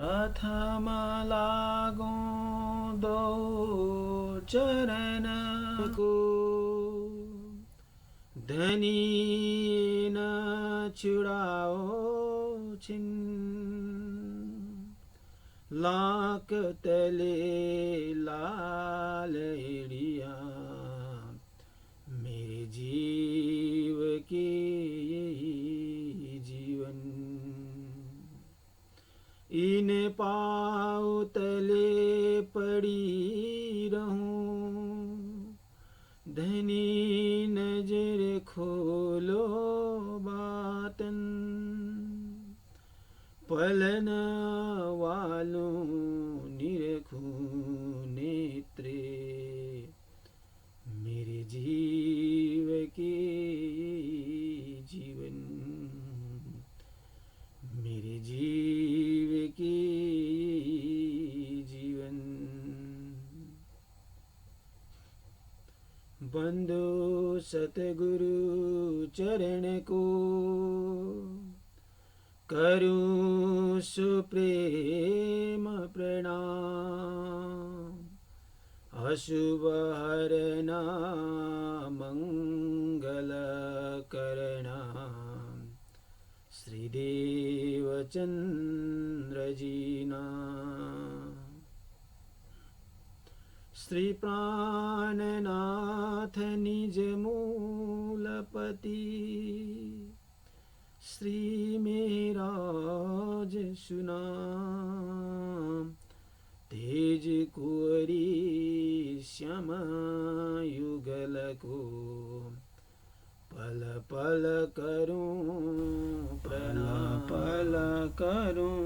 अथम लागो दो चरण को, धनी न छुड़ाओ छिन, लाख तले लाल एड़िया, मेरे जीव के यही जीवन। इन पाँव तले पड़ी रहूं, धनी नजर खोलो बातन, पलन वालों निरखूं नेत्रे, मेरे जीव के जीवन, मेरे जीव के जीवन। बंदो सतगुरु चरण को, करूं सुप्रेम प्रणाम, अशुभ हरना मंगल करना, श्रीदेव चंद्र जीना। श्री प्राणनाथ निज मूलपति, श्री मेराज सुनाम, तेज कुंवरी श्याम युगल को, पल पल करूं प्रणाम, पल करूं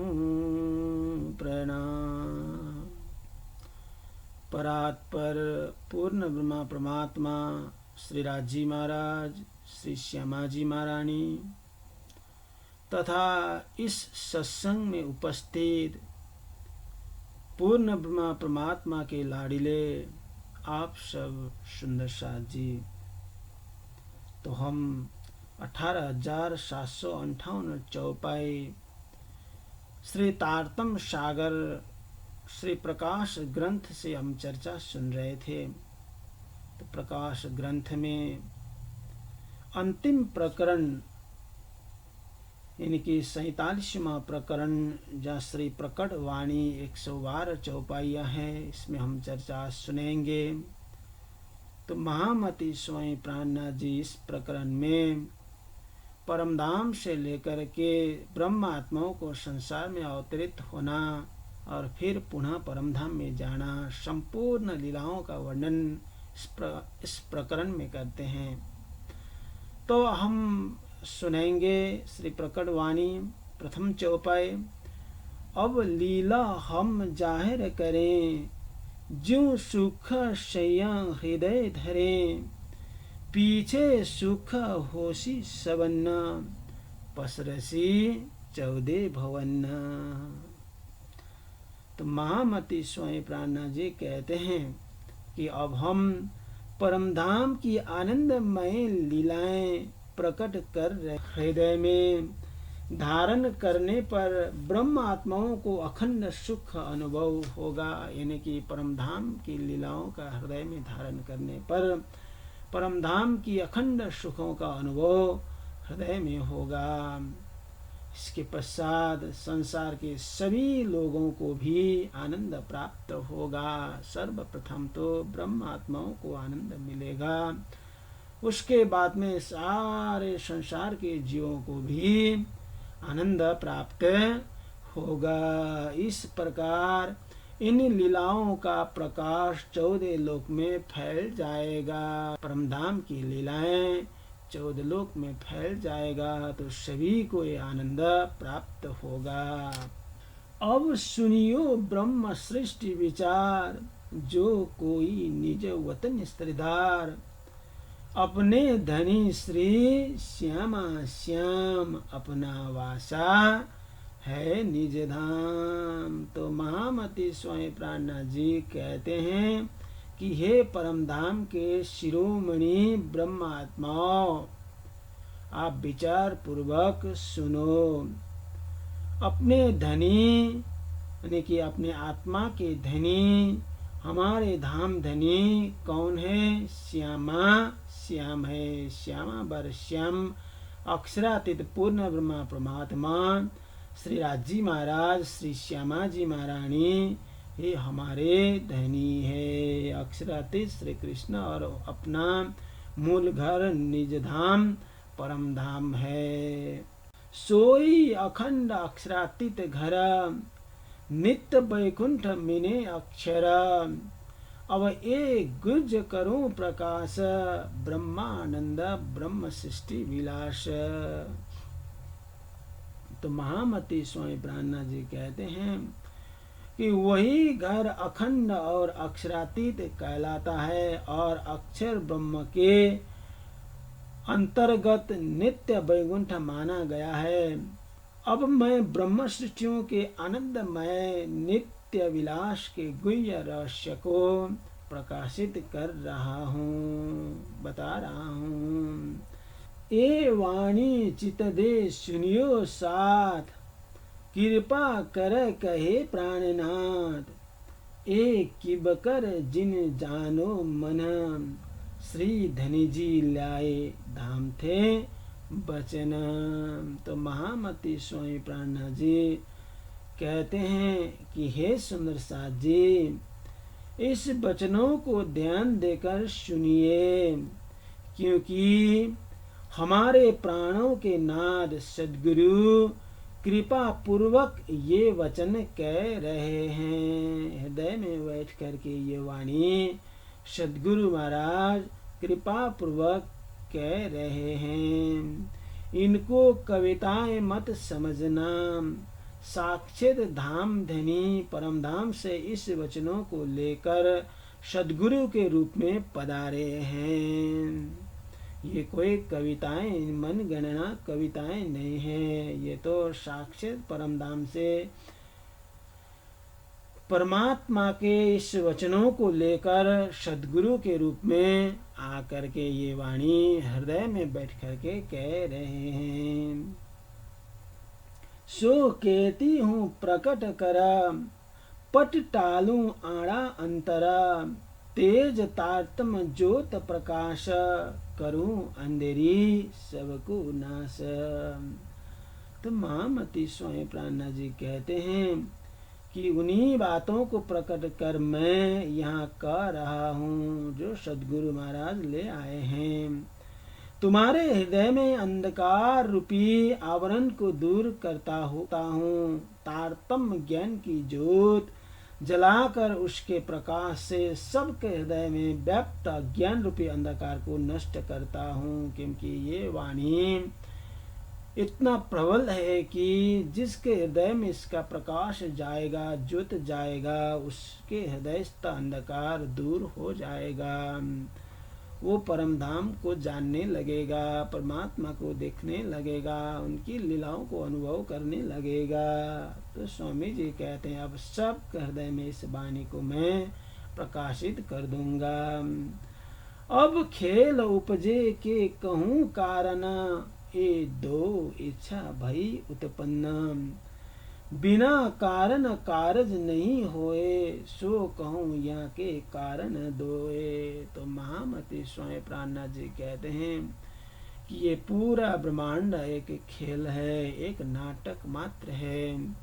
प्रणाम। परात्पर पूर्ण ब्रह्मा परमात्मा श्री राजी महाराज, श्री श्यामाजी महारानी तथा इस सत्संग में उपस्थित पूर्ण ब्रह्मा परमात्मा के लाडिले आप सब सुंदर साथ जी। तो हम 18,758 चौपाई श्री तारतम सागर श्री प्रकाश ग्रंथ से हम चर्चा सुन रहे थे। तो प्रकाश ग्रंथ में अंतिम प्रकरण यानी कि 47वां प्रकरण जहाँ श्री प्रकट वाणी 112 चौपाइयाँ हैं, इसमें हम चर्चा सुनेंगे। तो महामती स्वयं प्राणनाथ जी इस प्रकरण में परमधाम से लेकर के ब्रह्म आत्माओं को संसार में अवतरित होना और फिर पुनः परमधाम में जाना, संपूर्ण लीलाओं का वर्णन इस प्रकरण में करते हैं। तो हम सुनेंगे श्री प्रकट वाणी प्रथम चौपाई। अब लीला हम जाहिर करें, ज्यों सुख शैया हृदय धरे, पीछे सुख होशी सबन्ना, पसरसी 14 भवन्ना। तो महामती स्वयं प्राणनाथ जी कहते हैं कि अब हम परमधाम की आनंदमय लीलाएं प्रकट कर हृदय में धारण करने पर ब्रह्म आत्माओं को अखंड सुख अनुभव होगा। यानी कि परमधाम की लीलाओं का हृदय में धारण करने पर परमधाम की अखंड सुखों का अनुभव हृदय में होगा। इसके पश्चात संसार के सभी लोगों को भी आनंद प्राप्त होगा। सर्वप्रथम तो ब्रह्म आत्माओं को आनंद मिलेगा, उसके बाद में सारे संसार के जीवों को भी आनंद प्राप्त होगा। इस प्रकार इन लीलाओं का प्रकाश 14 लोक में फैल जाएगा। परमधाम की लीलाएं 14 लोक में फैल जाएगा तो सभी को ये आनंद प्राप्त होगा। अब सुनियो ब्रह्म सृष्टि विचार, जो कोई निज वतन स्त्रीधार, अपने धनी श्री श्यामा श्याम, अपना वासा है निज धाम। तो महामती स्वयं प्राणनाथ जी कहते हैं कि हे परमधाम के शिरोमणि ब्रह्म आत्माओं, आप विचार पूर्वक सुनो। अपने धनी यानी कि अपने आत्मा के धनी, हमारे धाम धनी कौन है? श्यामा, श्याम है। श्यामा बर श्याम अक्षरातीत पूर्ण ब्रह्मा परमात्मा श्री राजी महाराज, श्री श्यामा जी महारानी, ये हमारे धनी है। अक्षरातीत श्री कृष्ण और अपना मूल घर निज धाम परम धाम है। सोई अखंड अक्षरातीत घर, नित्य वैकुंठ मिने अक्षर। अब ए गुज करूं प्रकाश, ब्रह्मानंद ब्रह्म सृष्टि विलास। तो महामती स्वामी प्राणनाथ जी कहते हैं कि वही घर अखंड और अक्षरातीत कहलाता है और अक्षर ब्रह्म के अंतर्गत नित्य वैकुंठ माना गया है। अब मैं ब्रह्म सृष्टियों के आनंदमय नित्य विलास के गुह्य रहस्य को प्रकाशित कर रहा हूँ, बता रहा हूँ। ए वाणी चित दे सुनियो साथ, कृपा कर कहे प्राणनाथ। ए किबकर जिन जानो मन, श्री धनी जी लाए धाम थे बचन। तो महामती स्वामी प्राणनाथ जी कहते हैं कि हे सुंदर साथ जी, इस वचनों को ध्यान देकर सुनिए, क्योंकि हमारे प्राणों के नाद सद्गुरु कृपा पूर्वक ये वचन कह रहे हैं। हृदय में बैठ करके ये वाणी सद्गुरु महाराज कृपा पूर्वक कह रहे हैं। इनको कविताएं मत समझना, साक्षात धाम धनी परम धाम से इस वचनों को लेकर सद्गुरु के रूप में पधारे हैं। ये कोई कविताएं, मन गणना कविताएं नहीं है, ये तो साक्षात परम धाम से परमात्मा के इस वचनों को लेकर सद्गुरु के रूप में आकर के ये वाणी हृदय में बैठ करके कह रहे हैं। सो कहती हूँ प्रकट कर, पट टालूं आड़ा अंतरा। तेज तारतम ज्योत प्रकाश, करूं अंधेरी सबको नाश। तो महामती स्वामी प्राणनाथ जी कहते हैं कि उन्हीं बातों को प्रकट कर मैं यहाँ कह रहा हूँ जो सद्गुरु महाराज ले आए हैं। तुम्हारे हृदय में अंधकार रूपी आवरण को दूर करता होता हूँ। तारतम्य ज्ञान की ज्योत जलाकर उसके प्रकाश से सबके हृदय में व्याप्त ज्ञान रूपी अंधकार को नष्ट करता हूँ। क्योंकि ये वाणी इतना प्रबल है कि जिसके हृदय में इसका प्रकाश जाएगा, ज्योत जाएगा, उसके हृदयस्थ अंधकार दूर हो जाएगा। वो परम धाम को जानने लगेगा, परमात्मा को देखने लगेगा, उनकी लीलाओं को अनुभव करने लगेगा। तो स्वामी जी कहते हैं अब सब हृदय में इस वाणी को मैं प्रकाशित कर दूंगा। अब खेल उपजे के कहूँ कारण, ए दो इच्छा भई उत्पन्न। बिना कारण कारज नहीं होए, सो कहूँ यहाँ के कारण दोए। तो महामती स्वामी प्राणनाथ जी कहते हैं कि ये पूरा ब्रह्मांड एक खेल है, एक नाटक मात्र है।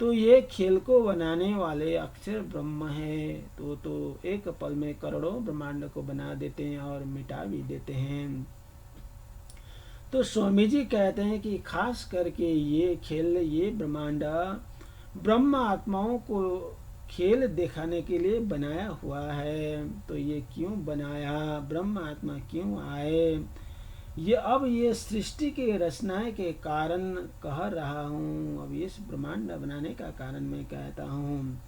तो ये खेल को बनाने वाले अक्षर ब्रह्म है। तो एक पल में करोड़ों ब्रह्मांड को बना देते हैं और मिटा भी देते हैं। तो स्वामी जी कहते हैं कि खास करके ये खेल, ये ब्रह्मांड ब्रह्म आत्माओं को खेल दिखाने के लिए बनाया हुआ है। तो ये क्यों बनाया, ब्रह्म आत्मा क्यों आए, ये अब ये सृष्टि के रचना के कारण कह रहा हूँ। अब इस ब्रह्मांड बनाने का कारण मैं कहता हूँ।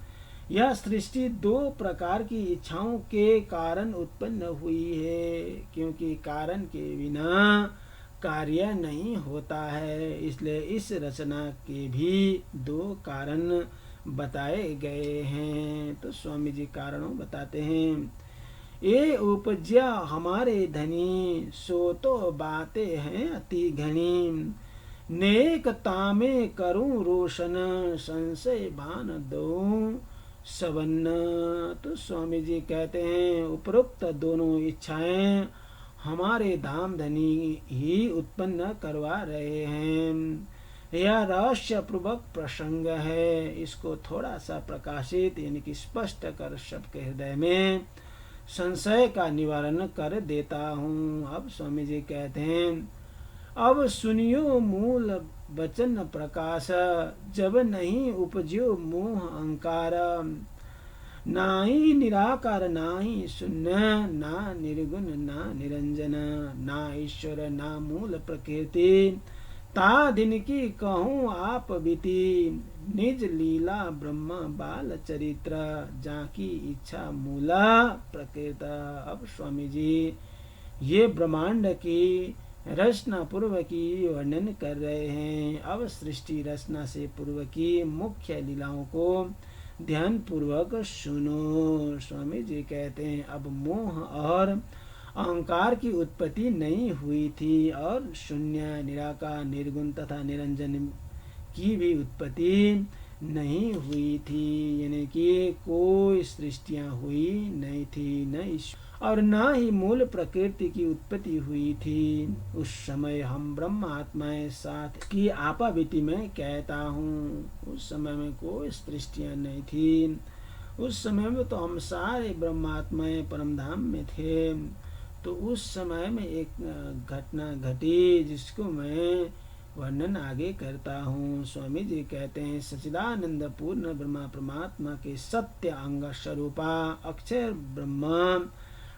यह सृष्टि दो प्रकार की इच्छाओं के कारण उत्पन्न हुई है, क्योंकि कारण के बिना कार्य नहीं होता है। इसलिए इस रचना के भी दो कारण बताए गए हैं। तो स्वामी जी कारणों बताते हैं। ये उपज्या हमारे धनी, सो तो बातें हैं अति घनी। नेकता में करूं रोशन, संशय भान दो सवन्न। तो स्वामी जी कहते हैं उपरोक्त दोनों इच्छाएं हमारे धाम धनी ही उत्पन्न करवा रहे हैं। यह रहस्य पूर्वक प्रसंग है, इसको थोड़ा सा प्रकाशित यानी कि स्पष्ट कर सबके हृदय में संशय का निवारण कर देता हूँ। अब स्वामी जी कहते हैं अब सुनियो मूल वचन प्रकाश, जब नहीं उपज्यो मोह अहंकार। नाहि निराकार नाहि शून्य, ना निर्गुण ना निरंजन, ना ईश्वर ना मूल प्रकृति। ता दिन की कहूँ आप बीती, निज लीला ब्रह्म बाल चरित्र, जाकी इच्छा मूला प्रकृत। अब स्वामी जी ये ब्रह्मांड की रचना पूर्व की वर्णन कर रहे हैं। अब सृष्टि रचना से पूर्व की मुख्य लीलाओं को ध्यान पूर्वक सुनो। स्वामी जी कहते हैं अब मोह और अहंकार की उत्पत्ति नहीं हुई थी और शून्य निराकार निर्गुण तथा निरंजन की भी उत्पत्ति नहीं हुई थी, यानी कि कोई सृष्टियां हुई नहीं थी, न और न ही मूल प्रकृति की उत्पत्ति हुई थी। उस समय हम ब्रह्म आत्माएं साथ की आपाविति में कहता हूँ। उस समय में कोई सृष्टियां नहीं थी। उस समय में तो हम सारे ब्रह्मात्माएं परमधाम में थे। तो उस समय में एक घटना घटी जिसको मैं वर्णन आगे करता हूँ। स्वामी जी कहते हैं सच्चिदानंद पूर्ण ब्रह्मा परमात्मा के सत्य अंग स्वरूपा अक्षर ब्रह्म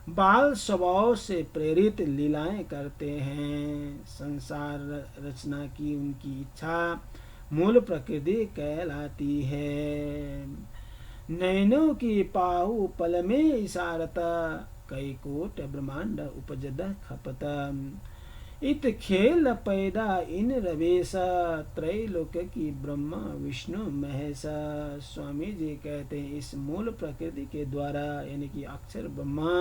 बाल स्वभाव से प्रेरित लीलाएं करते हैं। संसार रचना की उनकी इच्छा मूल प्रकृति कहलाती है। नैनों की पाहु पल में इशारत, कई कोट ब्रह्मांड उपजद खपत। इत खेल पैदा इन रवेश, त्रैलोक की ब्रह्मा विष्णु महेश। स्वामी जी कहते हैं इस मूल प्रकृति के द्वारा यानी कि अक्षर ब्रह्मा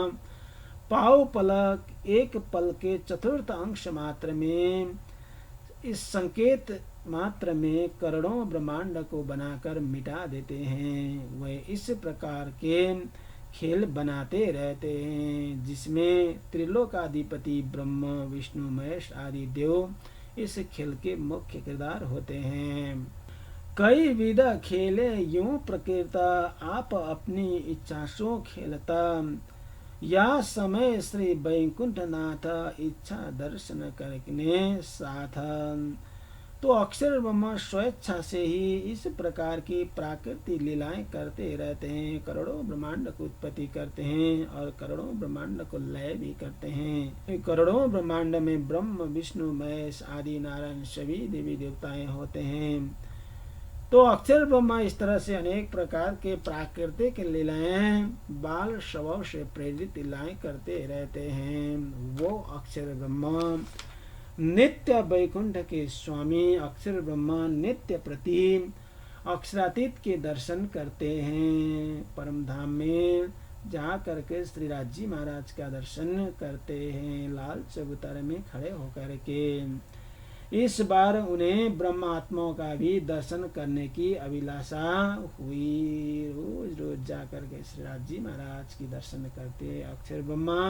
पाव पलक एक पल के चतुर्थ अंश मात्र में इस संकेत मात्र में करोड़ों ब्रह्मांड को बनाकर मिटा देते हैं। वे इस प्रकार के खेल बनाते रहते हैं जिसमें त्रिलोकाधिपति ब्रह्म विष्णु महेश आदि देव इस खेल के मुख्य किरदार होते हैं। कई विध खेले यूं प्रकृत, आप अपनी इच्छा सो खेलता। या समय श्री वैकुंठ नाथ, इच्छा दर्शन करने साथ। तो अक्षर ब्रह्म स्वेच्छा से ही इस प्रकार की प्राकृतिक लीलाएं करते रहते हैं। करोड़ों ब्रह्मांड को उत्पत्ति करते हैं और करोड़ों ब्रह्मांड को लय भी करते हैं। करोड़ों ब्रह्मांड में ब्रह्म विष्णु महेश आदि नारायण सभी देवी देवताएं होते हैं। तो अक्षर ब्रह्मा इस तरह से अनेक प्रकार के प्राकृतिक लीलाएं बाल स्वभाव से प्रेरित लीलाएं करते रहते हैं। वो अक्षर ब्रह्मा नित्य वैकुंठ के स्वामी अक्षर ब्रह्मा नित्य प्रति अक्षरातीत के दर्शन करते हैं। परम धाम में जा करके श्री राजी महाराज का दर्शन करते हैं लाल चबूतरे में खड़े होकर के। इस बार उन्हें ब्रह्मात्माओं का भी दर्शन करने की अभिलाषा हुई। रोज रोज जा करके श्री राजी महाराज की दर्शन करते अक्षर ब्रह्मा।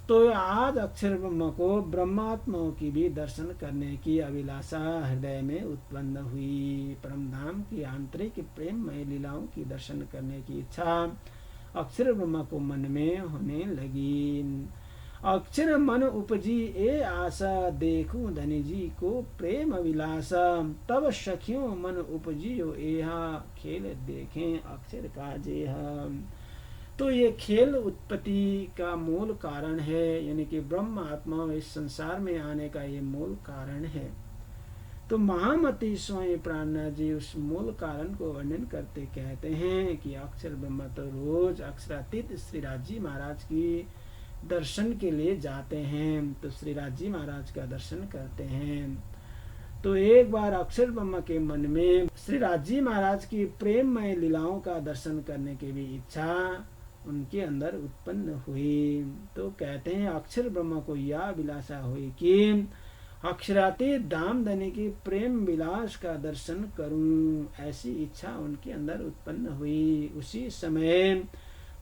तो आज अक्षर ब्रह्म को ब्रह्मात्माओं की भी दर्शन करने की अभिलाषा हृदय में उत्पन्न हुई। परम धाम की आंतरिक प्रेममय लीलाओं की दर्शन करने की इच्छा अक्षर ब्रह्म को मन में होने लगी। अक्षर मन उपजी ए आशा, देखूं धनी जी को प्रेम विलासा। तब सखियों मन उपजियो एहा, खेल देखें अक्षर का जेहा। तो ये खेल उत्पत्ति का मूल कारण है, यानी कि ब्रह्म आत्मा इस संसार में आने का ये मूल कारण है। तो महामती स्वामी प्राणनाथ जी उस मूल कारण को वर्णन करते कहते हैं कि अक्षर ब्रह्म तो रोज अक्षरातीत श्री राजी महाराज की दर्शन के लिए जाते हैं। तो श्री राजी महाराज का दर्शन करते हैं। तो एक बार अक्षर ब्रह्म के मन में श्री राजी महाराज की प्रेममय लीलाओं का दर्शन करने की भी इच्छा उनके अंदर उत्पन्न हुई। तो कहते हैं अक्षर ब्रह्म को यह अभिलाषा हुई कि अक्षरातीत धाम धनी की प्रेम विलास का दर्शन करूं, ऐसी इच्छा उनके अंदर उत्पन्न हुई। उसी समय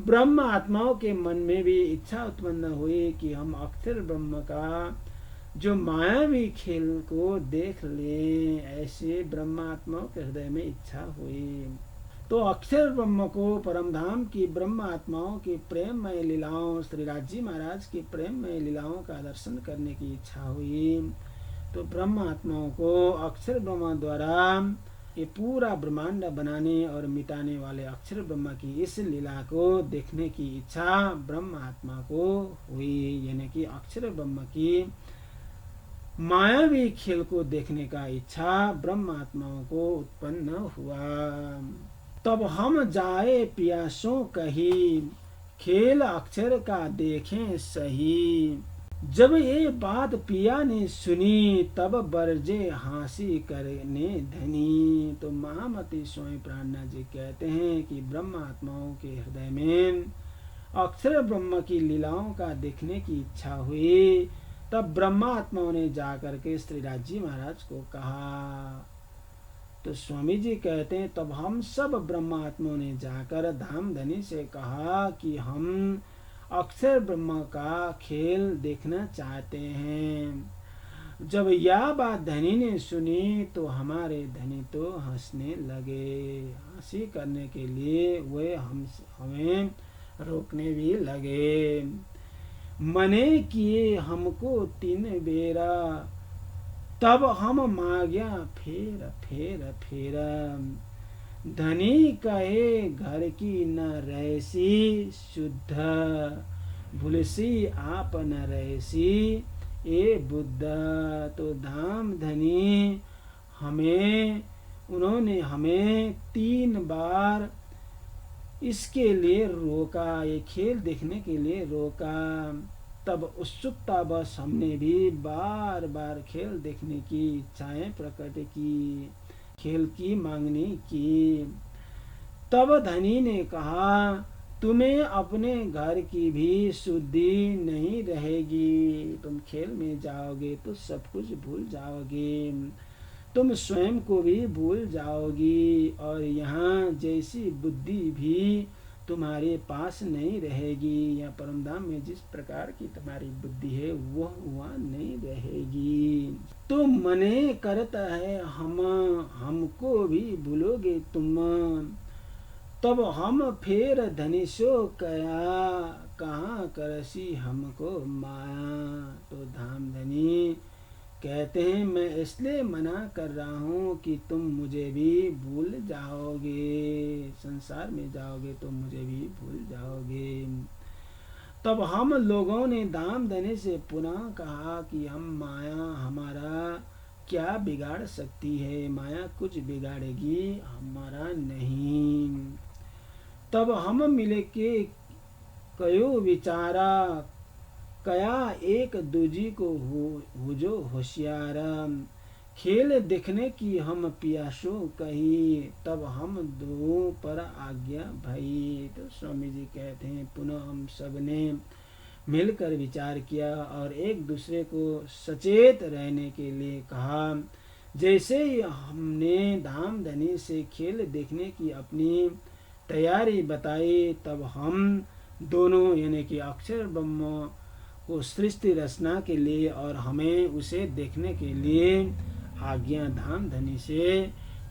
ब्रह्म आत्माओं के मन में भी इच्छा उत्पन्न हुई कि हम अक्षर ब्रह्म का जो मायावी खेल को देख लें। ऐसे ब्रह्मात्माओं के हृदय में इच्छा हुई। तो अक्षर ब्रह्म को, परमधाम की ब्रह्म आत्माओं की प्रेममय लीलाओं, श्री राजी महाराज की प्रेममय लीलाओं का दर्शन करने की इच्छा हुई। तो ब्रह्म आत्माओं को अक्षर ब्रह्म द्वारा ये पूरा ब्रह्मांड बनाने और मिटाने वाले अक्षर ब्रह्म की इस लीला को देखने की इच्छा ब्रह्म आत्मा को हुई। यानी कि अक्षर ब्रह्म की मायावी खेल को देखने का इच्छा ब्रह्म आत्माओं को उत्पन्न हुआ। तब हम जाए पियासों कही, खेल अक्षर का देखें सही। जब ये बात पिया ने सुनी, तब बरजे हांसी करने धनी। तो महामती स्वामी प्राणनाथ जी कहते हैं कि ब्रह्म आत्माओं के हृदय में अक्षर ब्रह्म की लीलाओं का देखने की इच्छा हुई। तब ब्रह्मात्माओं ने जाकर के श्री राजी महाराज को कहा। तो स्वामी जी कहते हैं तब हम सब ब्रह्मात्माओं ने जाकर धाम धनी से कहा कि हम अक्षर ब्रह्म का खेल देखना चाहते हैं। जब यह बात धनी ने सुनी तो हमारे धनी तो हंसने लगे। हंसी करने के लिए वे हमें रोकने भी लगे। मने किए हमको 3 बेरा, तब हम मांग्या फेर फेर फेर। धनी कहे घर की न रहसी, शुद्ध भूलसी आप न रहसी ए बुद्ध। तो धाम धनी उन्होंने हमें 3 बार इसके लिए रोका, ये खेल देखने के लिए रोका। तब उत्सुकता बस हमने भी बार बार खेल देखने की इच्छाएं प्रकट की, खेल की मांगनी की। तब धनी ने कहा तुम्हें अपने घर की भी शुद्धि नहीं रहेगी। तुम खेल में जाओगे तो सब कुछ भूल जाओगे, तुम स्वयं को भी भूल जाओगी और यहाँ जैसी बुद्धि भी तुम्हारे पास नहीं रहेगी। या परमधाम में जिस प्रकार की तुम्हारी बुद्धि है वह वहाँ नहीं रहेगी। तो मने करता है हमको भी भूलोगे तुम। तब हम फिर धनिशो कया, कहाँ करसी हमको माया। तो धाम धनी कहते हैं मैं इसलिए मना कर रहा हूँ कि तुम मुझे भी भूल जाओगे, संसार में जाओगे तो मुझे भी भूल जाओगे। तब हम लोगों ने दाम धनी से पुनः कहा कि हम माया हमारा क्या बिगाड़ सकती है, माया कुछ बिगाड़ेगी हमारा नहीं। तब हम मिले के कयो विचारा, कया एक दूजी को हो जो होशियार। खेल देखने की हम पियासो कही, तब हम दो पर आज्ञा भई। तो स्वामी जी कहते हैं पुनः हम सब ने मिलकर विचार किया और एक दूसरे को सचेत रहने के लिए कहा। जैसे ही हमने धाम धनी से खेल देखने की अपनी तैयारी बताई, तब हम दोनों यानी कि अक्षर ब्रह्म को सृष्टि रचना के लिए और हमें उसे देखने के लिए आज्ञा धाम धनी से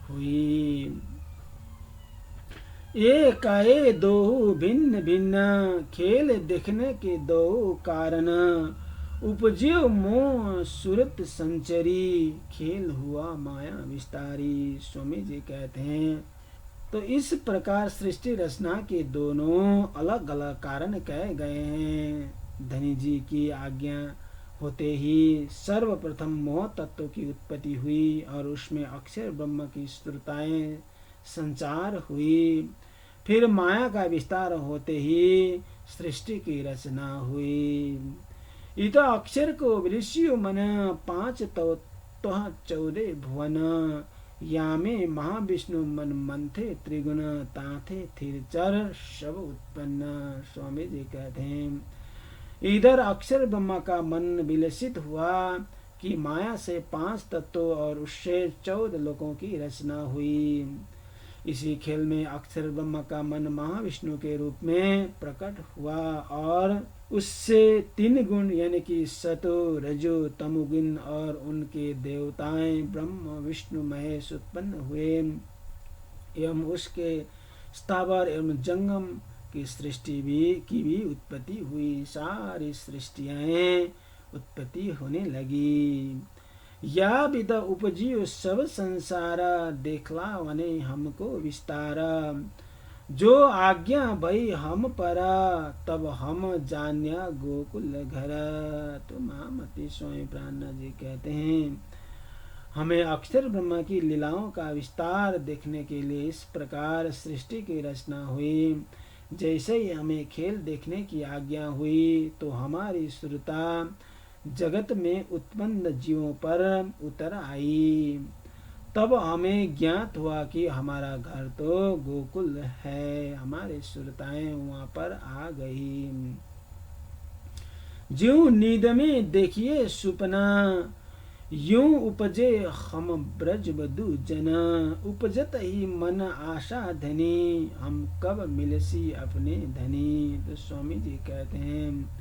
हुई। एक आए दो भिन्न भिन्न, खेल देखने के 2 कारण। उपजियो मोह सुरत संचरी, खेल हुआ माया विस्तारी। स्वामी जी कहते हैं तो इस प्रकार सृष्टि रचना के दोनों अलग अलग कारण कहे गए हैं। धनी जी की आज्ञा होते ही सर्वप्रथम मोह तत्व की उत्पत्ति हुई और उसमें अक्षर ब्रह्म की श्रुताएं संचार हुई। फिर माया का विस्तार होते ही सृष्टि की रचना हुई। इत अक्षर को विलिष्यो मन, 5 तो 14 भुवन। यामे महाविष्णु मन मंथे त्रिगुण, ताथे थिर चर सब उत्पन्न। स्वामी जी कहते हैं इधर अक्षर ब्रह्म का मन विलसित हुआ, कि माया से 5 तत्वों और उससे 14 लोकों की रचना हुई। इसी खेल में अक्षर ब्रह्म का मन महाविष्णु के रूप में प्रकट हुआ और उससे 3 गुण यानी कि सतो रजो तमोगुण और उनके देवताएं ब्रह्म विष्णु महेश उत्पन्न हुए एवं उसके स्थावर एवं जंगम की सृष्टि की भी उत्पत्ति हुई। सारी सृष्टियां उत्पत्ति होने लगी। या विद उपजियो सब संसार देखला वने हमको विस्तार। जो आज्ञा भई हम पर तब हम जान्या गोकुल घर। तो महामती स्वामी प्राणनाथ जी कहते हैं हमें अक्षर ब्रह्मा की लीलाओं का विस्तार देखने के लिए इस प्रकार सृष्टि की रचना हुई। जैसे ही हमें खेल देखने की आज्ञा हुई तो हमारी श्रुता जगत में उत्पन्न जीवों पर उतर आई। तब हमें ज्ञात हुआ कि हमारा घर तो गोकुल है। हमारी श्रुताएं वहां पर आ गई। ज्यों नींद में देखिए सुपना यूं उपजे हम ब्रज बधु जना। उपजत ही मन आशा धनी हम कब मिलसी अपने धनी। तो स्वामी जी कहते हैं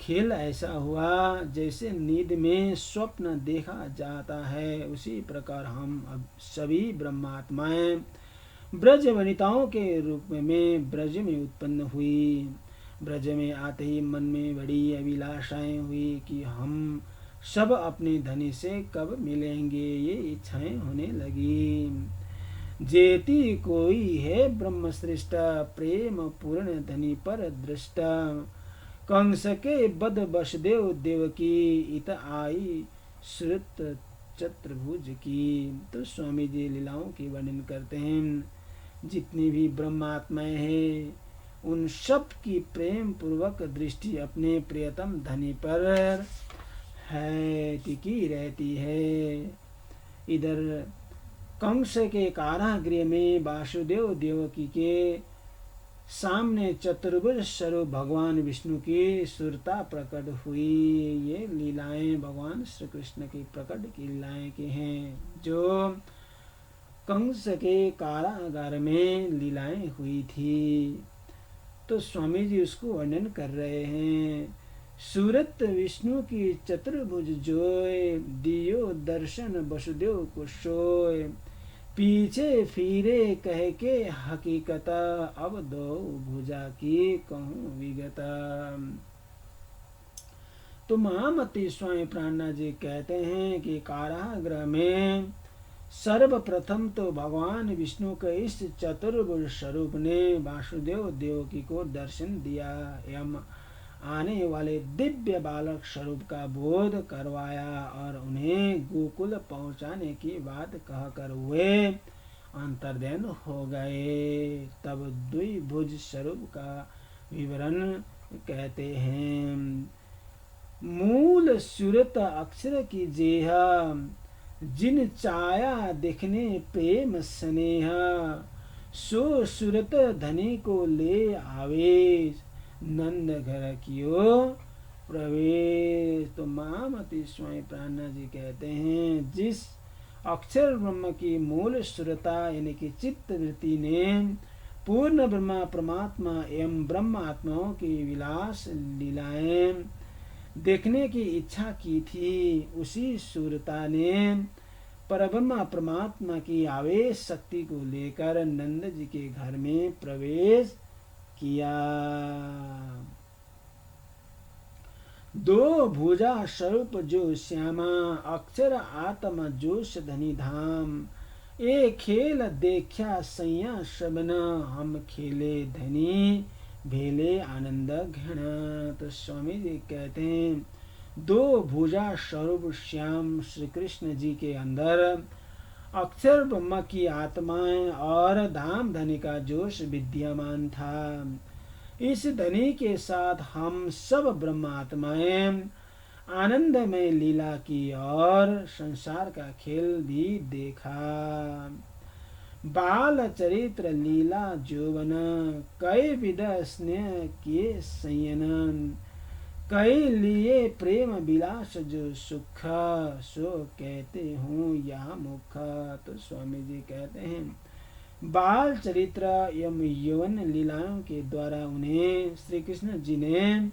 खेल ऐसा हुआ जैसे नींद में स्वप्न देखा जाता है। उसी प्रकार हम अब सभी ब्रह्मात्माएं ब्रज वनिताओं के रूप में ब्रज में उत्पन्न हुई। ब्रज में आते ही मन में बड़ी अभिलाषाएं हुई कि हम सब अपने धनी से कब मिलेंगे। ये इच्छाएं होने लगी। जेती कोई है ब्रह्म श्रेष्ठ प्रेम पूर्ण धनी पर दृष्टा। कंस के बद वसुदेव देवकी इत आई श्रुत चतुर्भुज की। तो स्वामी जी लीलाओं की वर्णन करते हैं। जितनी भी ब्रह्मात्माएं हैं उन सब की प्रेम पूर्वक दृष्टि अपने प्रियतम धनी पर है, टिकी रहती है। इधर कंस के कारागृह में वासुदेव देवकी के सामने चतुर्भुज स्वरूप भगवान विष्णु की सुरता प्रकट हुई। ये लीलाएं भगवान श्री कृष्ण की प्रकट की लीलाएं की हैं जो कंस के कारागार में लीलाएं हुई थी। तो स्वामी जी उसको वर्णन कर रहे हैं। सूरत विष्णु की चतुर्भुज जोय दियो दर्शन वसुदेव को सोय। पीछे फिरे कह के हकीकत अब दो भुजा की कहूँ विगत। तो महामती स्वामी प्राणनाथ जी कहते हैं कि कारागृह में सर्वप्रथम तो भगवान विष्णु के इस चतुर्भुज स्वरूप ने वासुदेव देवकी को दर्शन दिया एवं आने वाले दिव्य बालक स्वरूप का बोध करवाया और उन्हें गोकुल पहुंचाने की बात कहकर वे अंतर्ध्यान हो गए। तब द्विभुज स्वरूप का विवरण कहते हैं। मूल सूरत अक्षर की जेहा जिन चाया देखने प्रेम स्नेहा। सो सूरत धनी को ले आवेश नंद घर कियो प्रवेश। तो महामती स्वामी प्राणनाथ जी कहते हैं जिस अक्षर ब्रह्म की मूल सुरता यानी कि चित्त वृत्ति ने पूर्ण ब्रह्मा परमात्मा एवं ब्रह्म आत्माओं की विलास लीलाएं देखने की इच्छा की थी, उसी सुरता ने परब्रह्मा परमात्मा की आवेश शक्ति को लेकर नंद जी के घर में प्रवेश किया। दो भुजा स्वरूप जो श्यामा अक्षर आत्मा जोश धनी धाम। ए खेल देखा सैया सबन हम खेले धनी भेले आनंद घन। तो स्वामी जी कहते हैं दो भुजा स्वरूप श्याम श्री कृष्ण जी के अंदर अक्षर ब्रह्म की आत्माएं और धाम धनी का जोश विद्यमान था। इस धनी के साथ हम सब ब्रह्मात्माएं आनंद में लीला की और संसार का खेल भी देखा। बाल चरित्र लीला जोवन कई विध स्नेह किए संयन। कई लिए प्रेम विलास जो सुख, सो कहते हूँ यह मुख। तो स्वामी जी कहते हैं बाल चरित्र एवं यौवन लीलाओं के द्वारा उन्हें श्री कृष्ण जी ने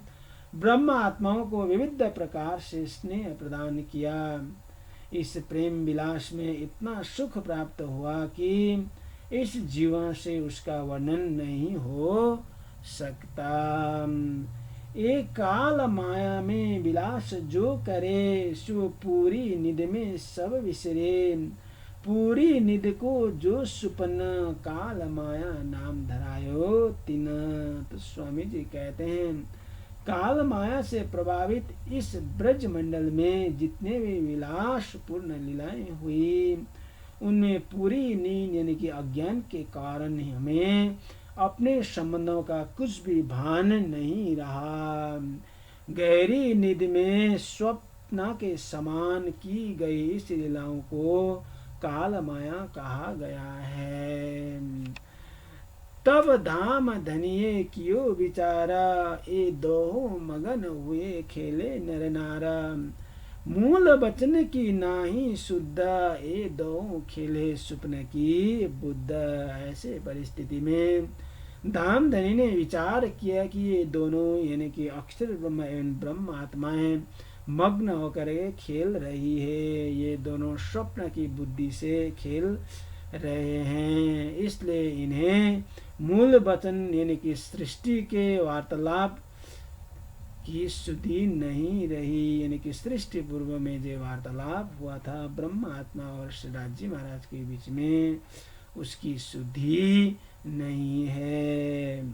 ब्रह्म आत्माओं को विविध प्रकार से स्नेह प्रदान किया। इस प्रेम विलास में इतना सुख प्राप्त हुआ कि इस जीवन से उसका वर्णन नहीं हो सकता। एक काल माया में विलास जो करे, सो पूरी निध में सब विसरे। पूरी निध को जो सुपन, काल माया नाम धरायो तिन। तो स्वामी जी कहते हैं काल माया से प्रभावित इस ब्रज मंडल में जितने भी विलास पूर्ण लीलाएं हुई, उनमें पूरी नींद यानी कि अज्ञान के कारण हमें अपने संबंधों का कुछ भी भान नहीं रहा। गहरी नींद में स्वप्न के समान की गई इस लीलाओं को काल माया कहा गया है। तब धाम धनिये कियो विचारा, ए दोहो मगन हुए खेले नर नारा। मूल वचन की नाही शुद्ध, ए दो खेले स्वप्न की बुद्ध। ऐसे परिस्थिति में धामधनी ने विचार किया कि ये दोनों यानी कि अक्षर ब्रह्म एवं ब्रह्म आत्माएं मग्न होकर खेल रही है। ये दोनों स्वप्न की बुद्धि से खेल रहे हैं, इसलिए इन्हें मूल वचन यानी कि सृष्टि के वार्तालाप की शुद्धि नहीं रही। यानी कि सृष्टि पूर्व में जो वार्तालाप हुआ था ब्रह्म आत्मा और श्रीनाथ जी महाराज के बीच में, उसकी शुद्धि नहीं है।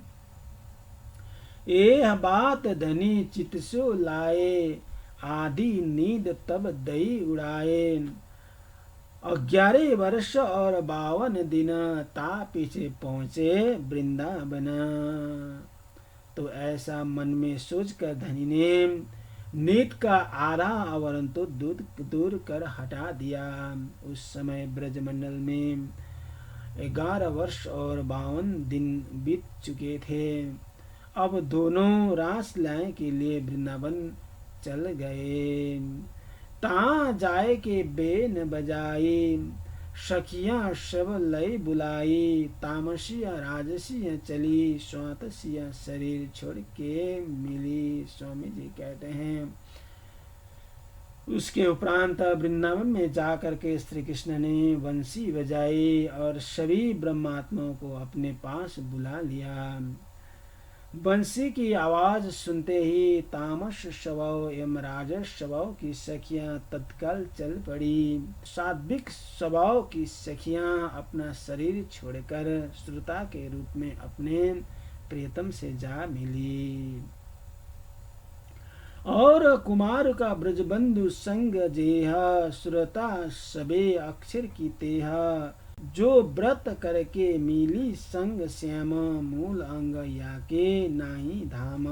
एह बात धनी चित सो लाए, आदि नींद तब दई उड़ाए। 11 वर्ष और 52 दिन ता पीछे पहुंचे वृंदावन। तो ऐसा मन में सोचकर धनी ने नींद का आधा आवरण तो दूर कर हटा दिया। उस समय ब्रजमंडल में 11 वर्ष और 52 दिन बीत चुके थे। अब दोनों रास लीलाएं के लिए वृंदावन चल गए। ता जाए के बेन बजाई, सखियां सब लय बुलाई। तामसिया राजसिया चली, स्वातसिया शरीर छोड़ के मिली। स्वामी जी कहते हैं उसके उपरांत वृंदावन में जाकर के श्री कृष्ण ने बंसी बजाई और सभी ब्रह्मात्माओं को अपने पास बुला लिया। बंसी की आवाज सुनते ही तामस स्वभाव एवं राजस स्वभाव की सखियां तत्काल चल पड़ी। सात्विक स्वभाव की सखियां अपना शरीर छोड़कर श्रोता के रूप में अपने प्रियतम से जा मिली। और कुमार का ब्रजबंधु संग जेह, श्रोता सबे अक्षर की तेह। जो व्रत करके मिली संग श्याम, मूल अंग याके नाही धाम।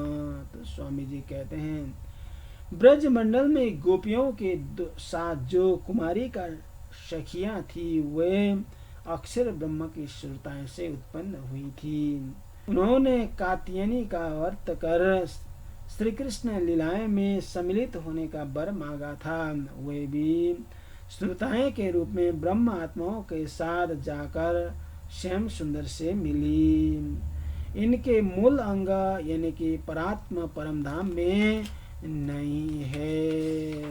तो स्वामी जी कहते हैं ब्रज मंडल में गोपियों के साथ जो कुमारी का सखियां थी, वे अक्षर ब्रह्म की श्रोताएं से उत्पन्न हुई थी। उन्होंने कात्यायनी का व्रत कर श्री कृष्ण लीलाएं में सम्मिलित होने का वर मांगा था। वे भी श्रोताएं के रूप में ब्रह्म आत्माओं के साथ जाकर श्याम सुंदर से मिली। इनके मूल अंग यानी कि परात्म परम धाम में नहीं है।